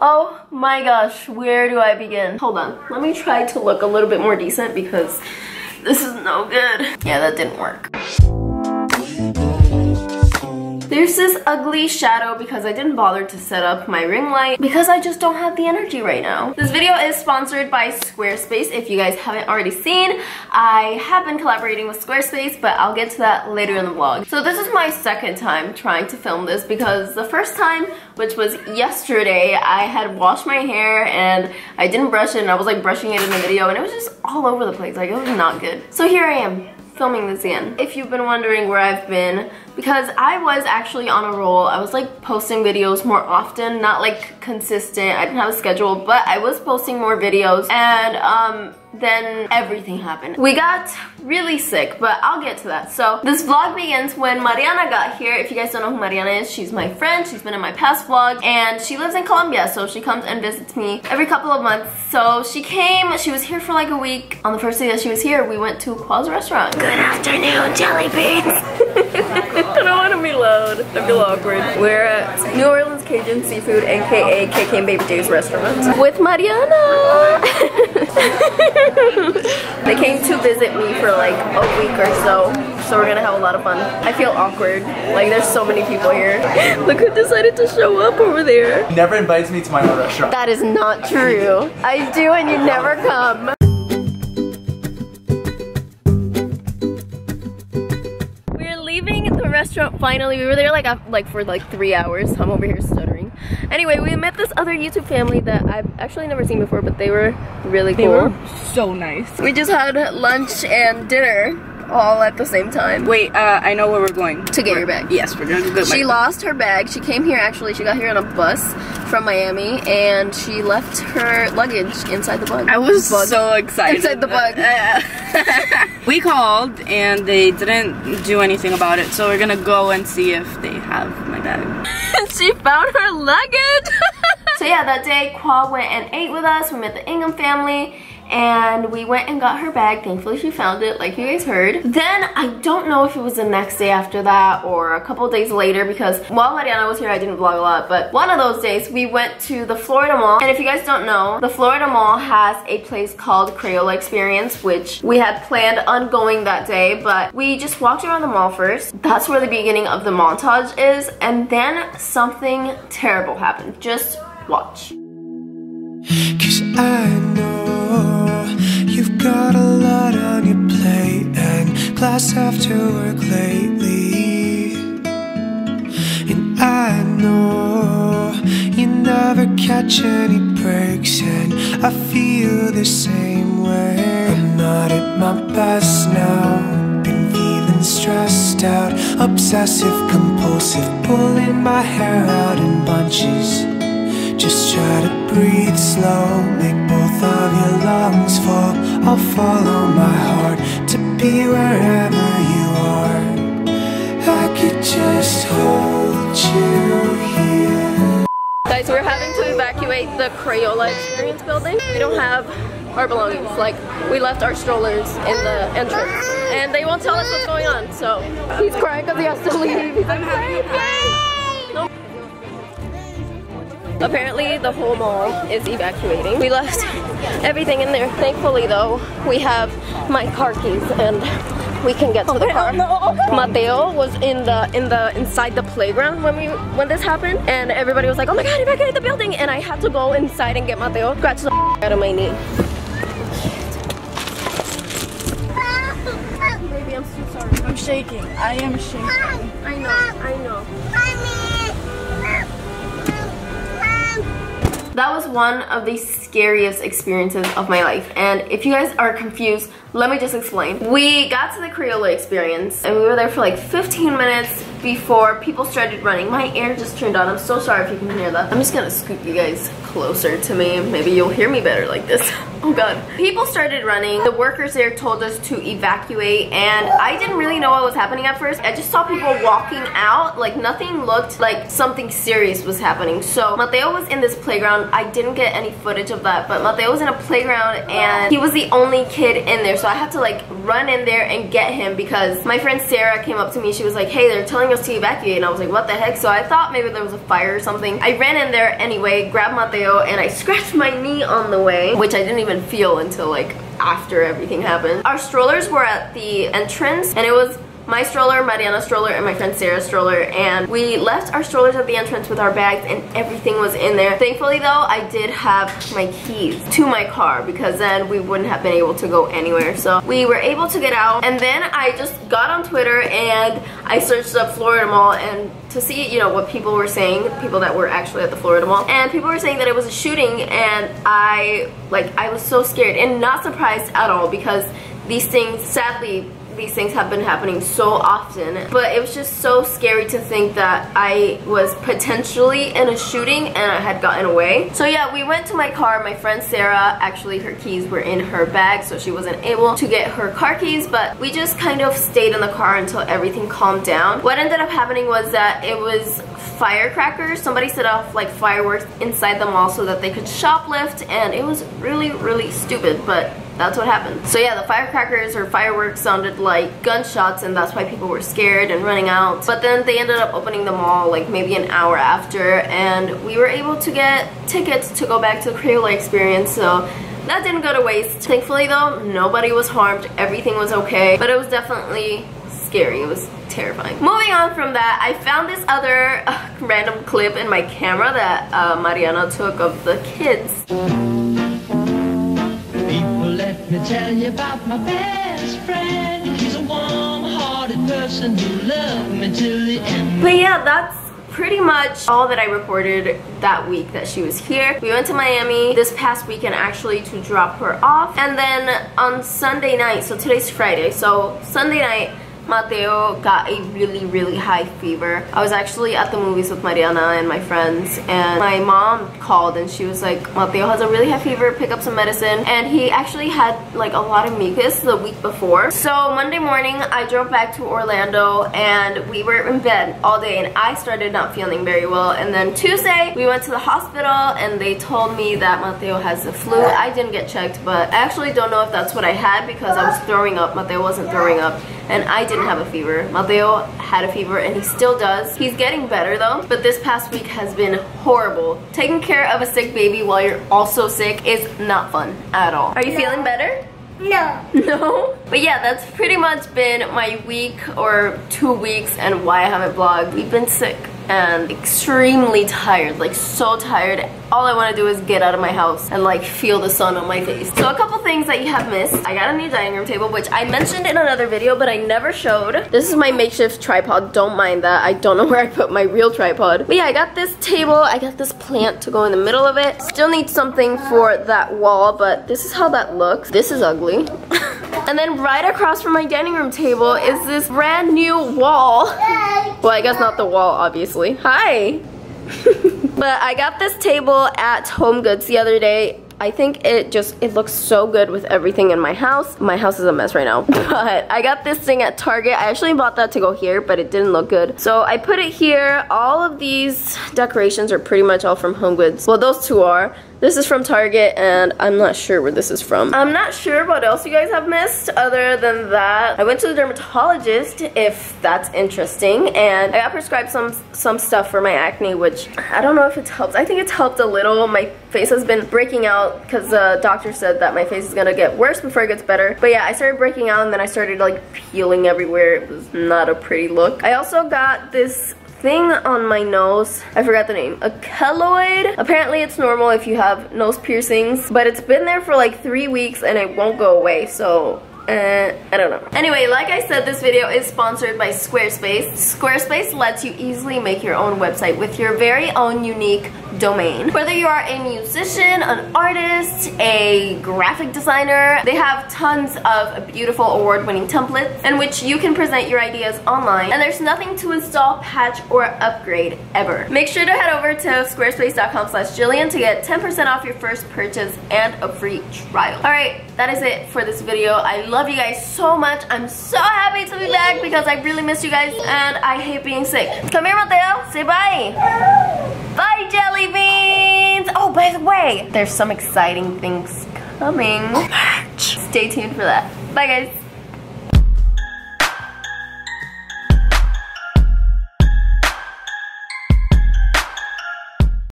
Oh my gosh, where do I begin? Hold on, let me try to look a little bit more decent because this is no good. Yeah, that didn't work. There's this ugly shadow because I didn't bother to set up my ring light because I just don't have the energy right now. This video is sponsored by Squarespace. If you guys haven't already seen, I have been collaborating with Squarespace, but I'll get to that later in the vlog. So this is my second time trying to film this because the first time, which was yesterday, I had washed my hair and I didn't brush it and I was like brushing it in the video and it was just all over the place. Like, it was not good. So here I am, filming this again. If you've been wondering where I've been, because I was actually on a roll. I was like posting videos more often, not like consistent. I didn't have a schedule, but I was posting more videos, and then everything happened. We got really sick, but I'll get to that. So this vlog begins when Mariana got here. If you guys don't know who Mariana is, she's my friend. She's been in my past vlog, and she lives in Colombia, so she comes and visits me every couple of months. So she came, she was here for like a week. On the first day that she was here, we went to Qua's restaurant. Good afternoon, jelly beans. I don't want to be loud. I feel awkward. We're at New Orleans Cajun Seafood, aka KK and Baby J's restaurant, with Mariana. They came to visit me for like a week or so we're gonna have a lot of fun. I feel awkward. Like, there's so many people here. Look who decided to show up over there. He never invites me to my own restaurant. That is not true. I do, and you never come. Restaurant finally. We were there like for 3 hours. I'm over here stuttering. Anyway, we met this other YouTube family that I've actually never seen before, but they were really cool. They were so nice. We just had lunch and dinner all at the same time. Wait, I know where we're going. To get your bag. Yes, we're gonna go. She lost her bag. She came here actually. She got here on a bus from Miami, and she left her luggage inside the bug. I was so excited. Inside the bug. We called and they didn't do anything about it, so we're gonna go and see if they have my bag. She found her luggage. So yeah, that day Qua went and ate with us. We met the Ingham family, and we went and got her bag. Thankfully she found it, like you guys heard. Then I don't know if it was the next day after that or a couple days later, because while Mariana was here I didn't vlog a lot, but one of those days we went to the Florida Mall. And if you guys don't know, the Florida Mall has a place called Crayola Experience, which we had planned on going that day, but we just walked around the mall first. That's where the beginning of the montage is, and then something terrible happened. Just watch. 'Cause I know you've got a lot on your plate and class after work lately, and I know you never catch any breaks, and I feel the same way. I'm not at my best now, been feeling stressed out, obsessive compulsive, pulling my hair out in bunches. Just try to breathe slow, make both of your lungs full. I'll follow my heart to be wherever you are. I could just hold you here. Guys, we're having to evacuate the Crayola Experience building. We don't have our belongings. Like, we left our strollers in the entrance, and they won't tell us what's going on. So he's crying because he has to leave. He's like, no. Apparently the whole mall is evacuating. We left everything in there. Thankfully though, we have my car keys and we can get to the car. Mateo was inside the playground when this happened, and everybody was like, oh my god, evacuate the building, and I had to go inside and get Mateo. Scratch the out of my knee. Baby, I'm so sorry. I'm shaking. I am shaking. I know. That was one of the scariest experiences of my life, and if you guys are confused, let me just explain. We got to the Crayola Experience and we were there for like 15 minutes before people started running. My air just turned on. I'm so sorry if you can hear that. I'm just gonna scoop you guys closer to me. Maybe you'll hear me better like this. Oh god. People started running. The workers there told us to evacuate, and I didn't really know what was happening at first. I just saw people walking out. Like, nothing looked like something serious was happening. So Mateo was in this playground. I didn't get any footage of that, but Mateo was in a playground and he was the only kid in there. So I had to like run in there and get him because my friend Sarah came up to me. She was like, hey, they're telling telling us to evacuate, and I was like, what the heck? So I thought maybe there was a fire or something. I ran in there anyway, grabbed Mateo, and I scratched my knee on the way, which I didn't even feel until like after everything happened. Our strollers were at the entrance, and it was my stroller, Mariana's stroller, and my friend Sarah's stroller, and we left our strollers at the entrance with our bags, and everything was in there. Thankfully though, I did have my keys to my car, because then we wouldn't have been able to go anywhere. So we were able to get out, and then I just got on Twitter and I searched up Florida Mall and to see, you know, what people were saying, people that were actually at the Florida Mall, and people were saying that it was a shooting, and I was so scared and not surprised at all, because these things, sadly, these things have been happening so often, but it was just so scary to think that I was potentially in a shooting and I had gotten away. So yeah, we went to my car. My friend Sarah, actually her keys were in her bag, so she wasn't able to get her car keys, but we just kind of stayed in the car until everything calmed down. What ended up happening was that it was firecrackers. Somebody set off like fireworks inside the mall so that they could shoplift, and it was really, really stupid, but that's what happened. So yeah, the firecrackers or fireworks sounded like gunshots, and that's why people were scared and running out. But then they ended up opening the mall like maybe an hour after, and we were able to get tickets to go back to the Crayola experience, so that didn't go to waste. Thankfully though, nobody was harmed, everything was okay, but it was definitely scary. It was terrifying. Moving on from that, I found this other random clip in my camera that Mariana took of the kids. Let me tell you about my best friend. He's a warm-hearted person who loved me till the end. But yeah, that's pretty much all that I recorded that week that she was here. We went to Miami this past weekend actually to drop her off, and then on Sunday night, so today's Friday, so Sunday night Mateo got a really, really high fever. I was actually at the movies with Mariana and my friends, and my mom called and she was like, Mateo has a really high fever, pick up some medicine. And he actually had like a lot of mucus the week before. So Monday morning I drove back to Orlando and we were in bed all day, and I started not feeling very well. And then Tuesday we went to the hospital and they told me that Mateo has the flu. I didn't get checked, but I actually don't know if that's what I had because I was throwing up. Mateo wasn't throwing up, and I didn't have a fever. Mateo had a fever and he still does. He's getting better though, but this past week has been horrible. Taking care of a sick baby while you're also sick is not fun at all. Are you feeling better? No. No? But yeah, that's pretty much been my week or 2 weeks and why I haven't vlogged. We've been sick and extremely tired, like so tired. All I want to do is get out of my house and like feel the sun on my face. So a couple things that you have missed. I got a new dining room table, which I mentioned in another video, but I never showed. This is my makeshift tripod. Don't mind that. I don't know where I put my real tripod. But yeah, I got this table. I got this plant to go in the middle of it. Still need something for that wall, but this is how that looks. This is ugly. And then right across from my dining room table is this brand new wall. Well, I guess not the wall, obviously. Hi! But I got this table at Home Goods the other day. I think it looks so good with everything in my house. My house is a mess right now. But I got this thing at Target. I actually bought that to go here, but it didn't look good. So I put it here. All of these decorations are pretty much all from Home Goods. Well, those two are. This is from Target, and I'm not sure where this is from. I'm not sure what else you guys have missed other than that. I went to the dermatologist, if that's interesting, and I got prescribed some stuff for my acne, which I don't know if it's helped. I think it's helped a little. My face has been breaking out because the doctor said that my face is gonna get worse before it gets better. But yeah, I started breaking out and then I started like peeling everywhere. It was not a pretty look. I also got this thing on my nose. I forgot the name. A keloid. Apparently it's normal if you have nose piercings, but it's been there for like 3 weeks and it won't go away, so I don't know. Anyway, like I said, this video is sponsored by Squarespace. Squarespace lets you easily make your own website with your very own unique domain. Whether you are a musician, an artist, a graphic designer, they have tons of beautiful award-winning templates in which you can present your ideas online, and there's nothing to install, patch, or upgrade ever. Make sure to head over to squarespace.com/Jelian to get 10% off your first purchase and a free trial. Alright, that is it for this video. I love you guys so much. I'm so happy to be back because I really missed you guys and I hate being sick. Come here, Mateo. Say bye. Bye, jelly beans. Oh, by the way, there's some exciting things coming. Stay tuned for that. Bye, guys.